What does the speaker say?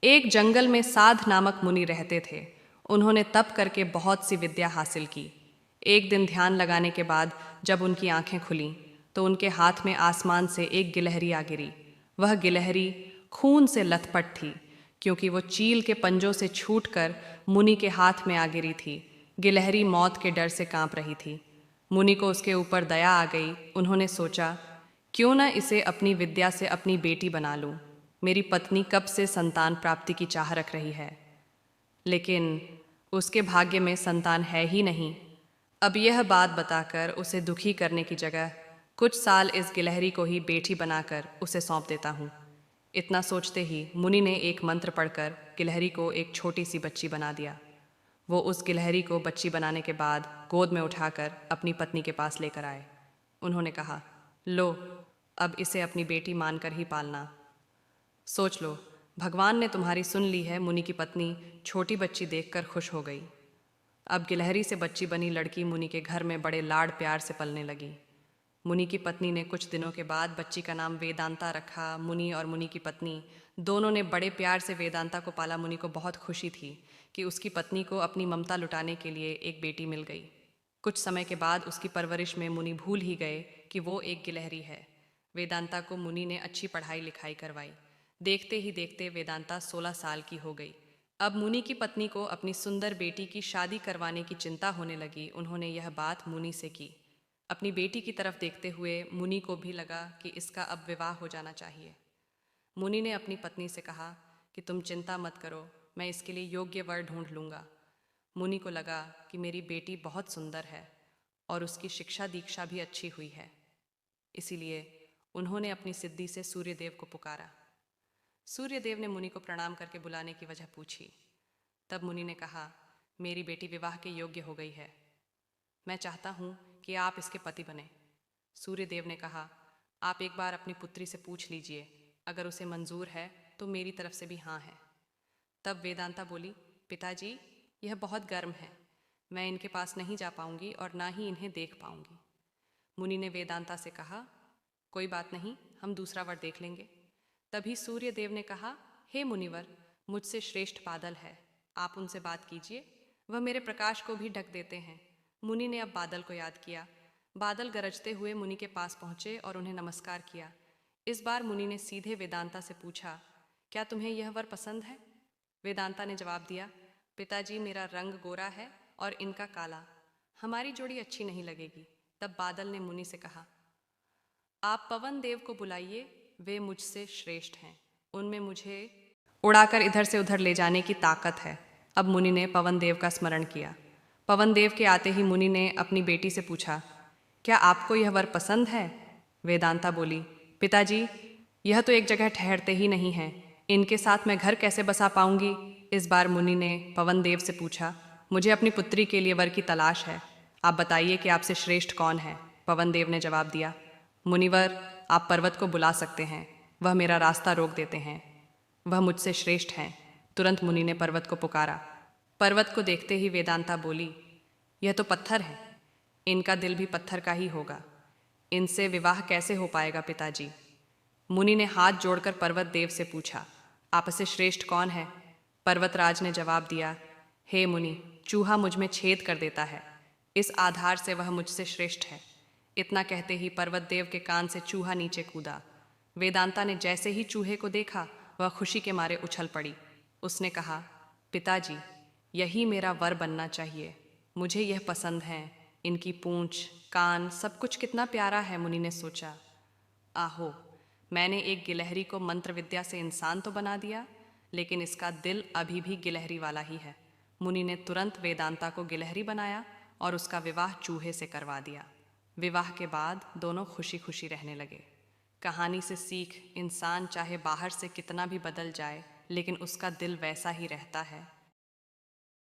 एक जंगल में साध नामक मुनि रहते थे। उन्होंने तप करके बहुत सी विद्या हासिल की। एक दिन ध्यान लगाने के बाद जब उनकी आंखें खुलीं तो उनके हाथ में आसमान से एक गिलहरी आ गिरी। वह गिलहरी खून से लथपथ थी, क्योंकि वो चील के पंजों से छूटकर मुनि के हाथ में आ गिरी थी। गिलहरी मौत के डर से कांप रही थी। मुनि को उसके ऊपर दया आ गई। उन्होंने सोचा, क्यों न इसे अपनी विद्या से अपनी बेटी बना लूं। मेरी पत्नी कब से संतान प्राप्ति की चाह रख रही है, लेकिन उसके भाग्य में संतान है ही नहीं। अब यह बात बताकर उसे दुखी करने की जगह कुछ साल इस गिलहरी को ही बेटी बनाकर उसे सौंप देता हूँ। इतना सोचते ही मुनि ने एक मंत्र पढ़कर गिलहरी को एक छोटी सी बच्ची बना दिया। वो उस गिलहरी को बच्ची बनाने के बाद गोद में उठाकर अपनी पत्नी के पास लेकर आए। उन्होंने कहा, लो, अब इसे अपनी बेटी मानकर ही पालना। सोच लो, भगवान ने तुम्हारी सुन ली है। मुनि की पत्नी छोटी बच्ची देखकर खुश हो गई। अब गिलहरी से बच्ची बनी लड़की मुनि के घर में बड़े लाड़ प्यार से पलने लगी। मुनि की पत्नी ने कुछ दिनों के बाद बच्ची का नाम वेदांता रखा। मुनि और मुनि की पत्नी दोनों ने बड़े प्यार से वेदांता को पाला। मुनि को बहुत खुशी थी कि उसकी पत्नी को अपनी ममता लुटाने के लिए एक बेटी मिल गई। कुछ समय के बाद उसकी परवरिश में मुनि भूल ही गए कि वो एक गिलहरी है। वेदांता को मुनि ने अच्छी पढ़ाई लिखाई करवाई। देखते ही देखते वेदांता 16 साल की हो गई। अब मुनि की पत्नी को अपनी सुंदर बेटी की शादी करवाने की चिंता होने लगी। उन्होंने यह बात मुनि से की। अपनी बेटी की तरफ देखते हुए मुनि को भी लगा कि इसका अब विवाह हो जाना चाहिए। मुनि ने अपनी पत्नी से कहा कि तुम चिंता मत करो, मैं इसके लिए योग्य वर ढूंढ लूँगा। मुनि को लगा कि मेरी बेटी बहुत सुंदर है और उसकी शिक्षा दीक्षा भी अच्छी हुई है। इसीलिए उन्होंने अपनी सिद्धि से सूर्यदेव को पुकारा। सूर्यदेव ने मुनि को प्रणाम करके बुलाने की वजह पूछी। तब मुनि ने कहा, मेरी बेटी विवाह के योग्य हो गई है। मैं चाहता हूँ कि आप इसके पति बने। सूर्यदेव ने कहा, आप एक बार अपनी पुत्री से पूछ लीजिए, अगर उसे मंजूर है तो मेरी तरफ से भी हाँ है। तब वेदांता बोली, पिताजी, यह बहुत गर्म है, मैं इनके पास नहीं जा पाऊंगी और ना ही इन्हें देख पाऊंगी। मुनि ने वेदांता से कहा, कोई बात नहीं, हम दूसरा वर देख लेंगे। तभी सूर्यदेव ने कहा, हे मुनिवर, मुझसे श्रेष्ठ बादल है, आप उनसे बात कीजिए, वह मेरे प्रकाश को भी ढक देते हैं। मुनि ने अब बादल को याद किया। बादल गरजते हुए मुनि के पास पहुंचे और उन्हें नमस्कार किया। इस बार मुनि ने सीधे वेदांता से पूछा, क्या तुम्हें यह वर पसंद है? वेदांता ने जवाब दिया, पिताजी, मेरा रंग गोरा है और इनका काला, हमारी जोड़ी अच्छी नहीं लगेगी। तब बादल ने मुनि से कहा, आप पवन देव को बुलाइए, वे मुझसे श्रेष्ठ हैं, उनमें मुझे उड़ाकर इधर से उधर ले जाने की ताकत है। अब मुनि ने पवन देव का स्मरण किया। पवन देव के आते ही मुनि ने अपनी बेटी से पूछा, क्या आपको यह वर पसंद है? वेदांता बोली, पिताजी, यह तो एक जगह ठहरते ही नहीं हैं, इनके साथ मैं घर कैसे बसा पाऊंगी? इस बार मुनि ने पवन देव से पूछा, मुझे अपनी पुत्री के लिए वर की तलाश है, आप बताइए कि आपसे श्रेष्ठ कौन है? पवन देव ने जवाब दिया, मुनिवर, आप पर्वत को बुला सकते हैं, वह मेरा रास्ता रोक देते हैं, वह मुझसे श्रेष्ठ हैं। तुरंत मुनि ने पर्वत को पुकारा। पर्वत को देखते ही वेदांता बोली, यह तो पत्थर है, इनका दिल भी पत्थर का ही होगा, इनसे विवाह कैसे हो पाएगा पिताजी? मुनि ने हाथ जोड़कर पर्वत देव से पूछा, आपसे श्रेष्ठ कौन है? पर्वतराज ने जवाब दिया, हे मुनि, चूहा मुझ में छेद कर देता है, इस आधार से वह मुझसे श्रेष्ठ है। इतना कहते ही पर्वत देव के कान से चूहा नीचे कूदा। वेदांता ने जैसे ही चूहे को देखा, वह खुशी के मारे उछल पड़ी। उसने कहा, पिताजी, यही मेरा वर बनना चाहिए, मुझे यह पसंद है, इनकी पूंछ, कान, सब कुछ कितना प्यारा है। मुनि ने सोचा, आहो, मैंने एक गिलहरी को मंत्र विद्या से इंसान तो बना दिया, लेकिन इसका दिल अभी भी गिलहरी वाला ही है। मुनि ने तुरंत वेदांता को गिलहरी बनाया और उसका विवाह चूहे से करवा दिया। विवाह के बाद दोनों खुशी खुशी रहने लगे। कहानी से सीख, इंसान चाहे बाहर से कितना भी बदल जाए, लेकिन उसका दिल वैसा ही रहता है